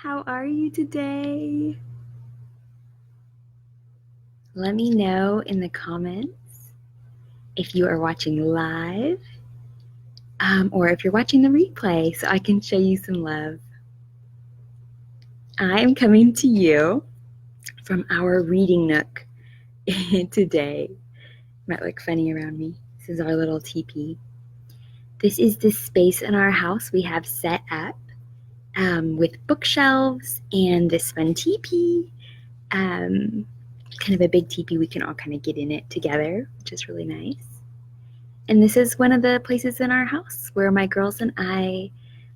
How are you today? Let me know in the comments if you are watching live or if you're watching the replay so I can show you some love. I am coming to you from our reading nook today. Might look funny around me. This is our little teepee. This is the space in our house we have set up with bookshelves and this fun teepee. Kind of a big teepee. We can all kind of get in it together, which is really nice. And this is one of the places in our house where my girls and I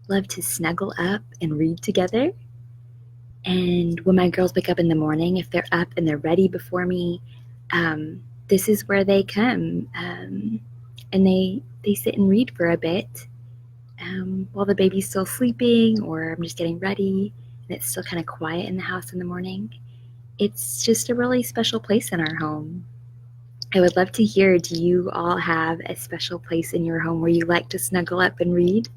love to snuggle up and read together. And when my girls wake up in the morning, if they're up and they're ready before me, this is where they come. And they sit and read for a bit while the baby's still sleeping or I'm just getting ready and it's still kind of quiet in the house in the morning. It's just a really special place in our home. I would love to hear, do you all have a special place in your home where you like to snuggle up and read?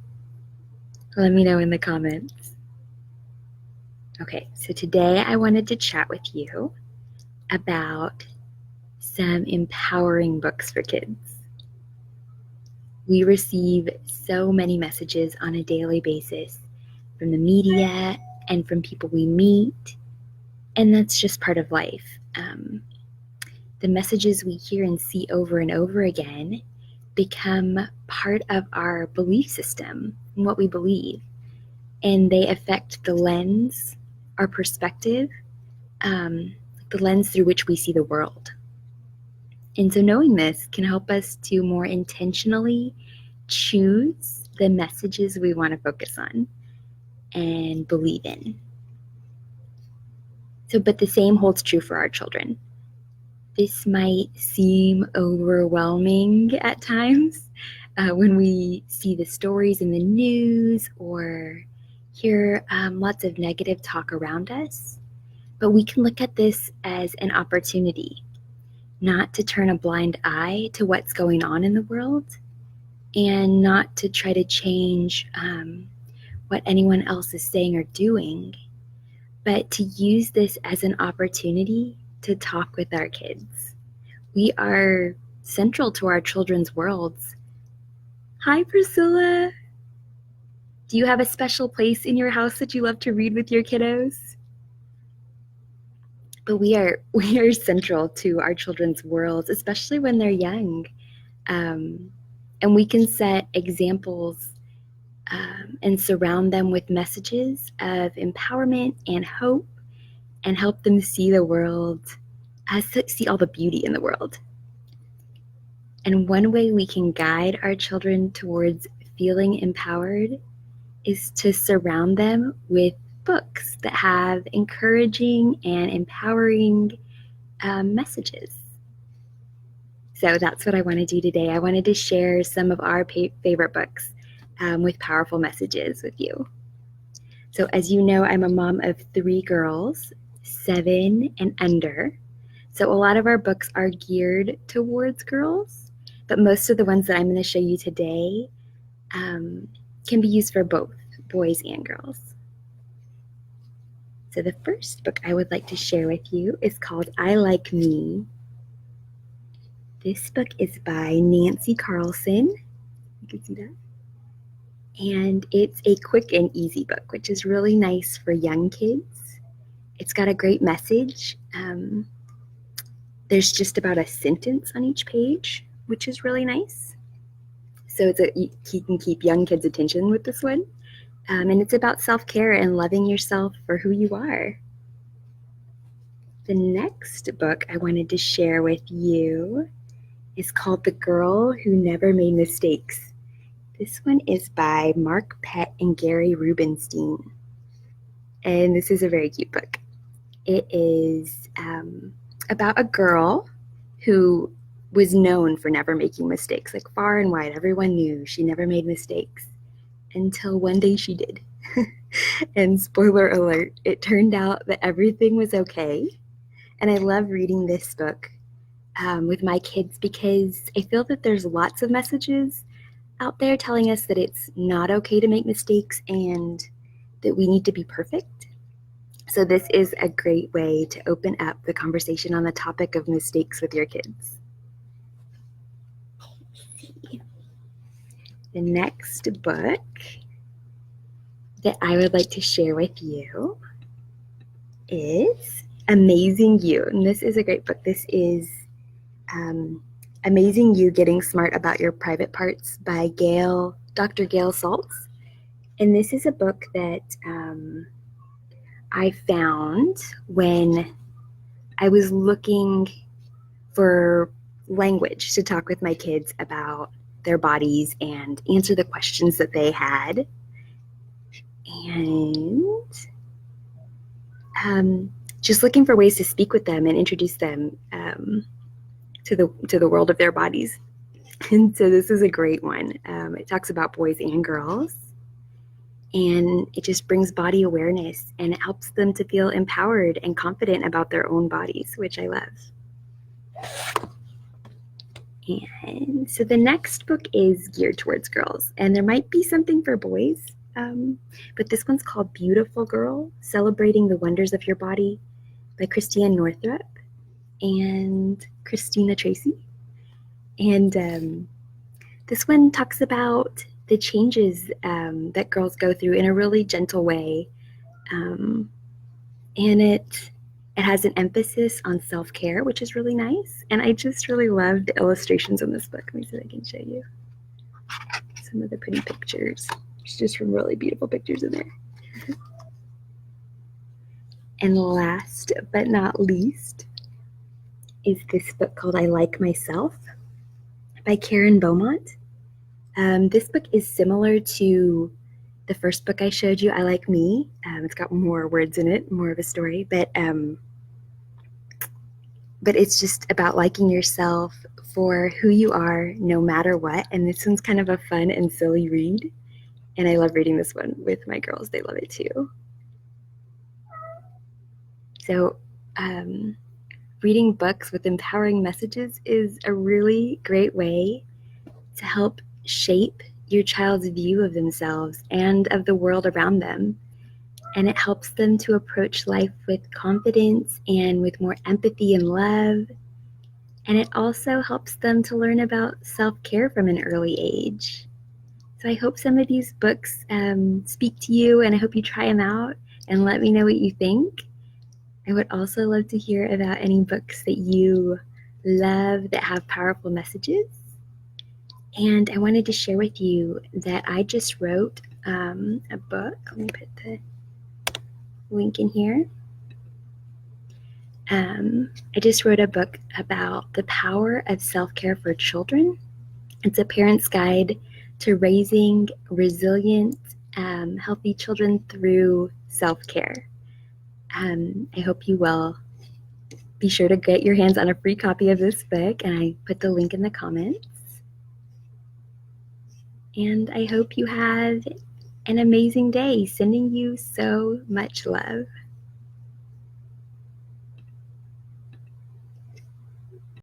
Let me know in the comments. Okay, so today I wanted to chat with you about some empowering books for kids. We receive so many messages on a daily basis from the media and from people we meet, and that's just part of life. The messages we hear and see over and over again become part of our belief system and what we believe. And they affect the lens, our perspective, the lens through which we see the world. And so knowing this can help us to more intentionally choose the messages we want to focus on and believe in. But the same holds true for our children. This might seem overwhelming at times when we see the stories in the news or hear lots of negative talk around us. But we can look at this as an opportunity, not to turn a blind eye to what's going on in the world and not to try to change what anyone else is saying or doing, but to use this as an opportunity to talk with our kids. We are central to our children's worlds. Hi, Priscilla. Do you have a special place in your house that you love to read with your kiddos? But we are central to our children's worlds, especially when they're young. And we can set examples and surround them with messages of empowerment and hope and help them see the world, see all the beauty in the world. And one way we can guide our children towards feeling empowered is to surround them with books that have encouraging and empowering messages. So that's what I want to do today. I wanted to share some of our favorite books with powerful messages with you. So as you know, I'm a mom of 3 girls, 7 and under. So a lot of our books are geared towards girls, but most of the ones that I'm going to show you today can be used for both boys and girls. So the first book I would like to share with you is called I Like Me. This book is by Nancy Carlson. You can see that. And it's a quick and easy book, which is really nice for young kids. It's got a great message. There's just about a sentence on each page, which is really nice. So you can keep young kids' attention with this one. And it's about self-care and loving yourself for who you are. The next book I wanted to share with you is called The Girl Who Never Made Mistakes. This one is by Mark Pett and Gary Rubenstein. And this is a very cute book. It is about a girl who was known for never making mistakes. Like far and wide, everyone knew she never made mistakes until one day she did. And spoiler alert, it turned out that everything was okay. And I love reading this book with my kids because I feel that there's lots of messages out there telling us that it's not okay to make mistakes and that we need to be perfect. So this is a great way to open up the conversation on the topic of mistakes with your kids. The next book that I would like to share with you is Amazing You. And this is a great book. This is Amazing You, Getting Smart About Your Private Parts by Dr. Gail Saltz. And this is a book that I found when I was looking for language to talk with my kids about their bodies and answer the questions that they had. And just looking for ways to speak with them and introduce them to the world of their bodies. And so this is a great one. It talks about boys and girls, and it just brings body awareness, and it helps them to feel empowered and confident about their own bodies, which I love. And so the next book is geared towards girls, and there might be something for boys, but this one's called Beautiful Girl, Celebrating the Wonders of Your Body by Christiane Northrup and Christina Tracy. And this one talks about the changes that girls go through in a really gentle way. And it has an emphasis on self-care, which is really nice. And I just really love the illustrations in this book. Let me see if I can show you some of the pretty pictures. There's just some really beautiful pictures in there. And last but not least is this book called I Like Myself by Karen Beaumont. This book is similar to the first book I showed you, I Like Me. It's got more words in it, more of a story, but it's just about liking yourself for who you are, no matter what. And this one's kind of a fun and silly read, and I love reading this one with my girls. They love it too. So reading books with empowering messages is a really great way to help shape your child's view of themselves and of the world around them. And it helps them to approach life with confidence and with more empathy and love. And it also helps them to learn about self-care from an early age. So I hope some of these books speak to you, and I hope you try them out and let me know what you think. I would also love to hear about any books that you love that have powerful messages. And I wanted to share with you that I just wrote a book. Let me put the link in here. I just wrote a book about the power of self-care for children. It's a parent's guide to raising resilient, healthy children through self-care. I hope you will. Be sure to get your hands on a free copy of this book, and I put the link in the comments. And I hope you have an amazing day. Sending you so much love.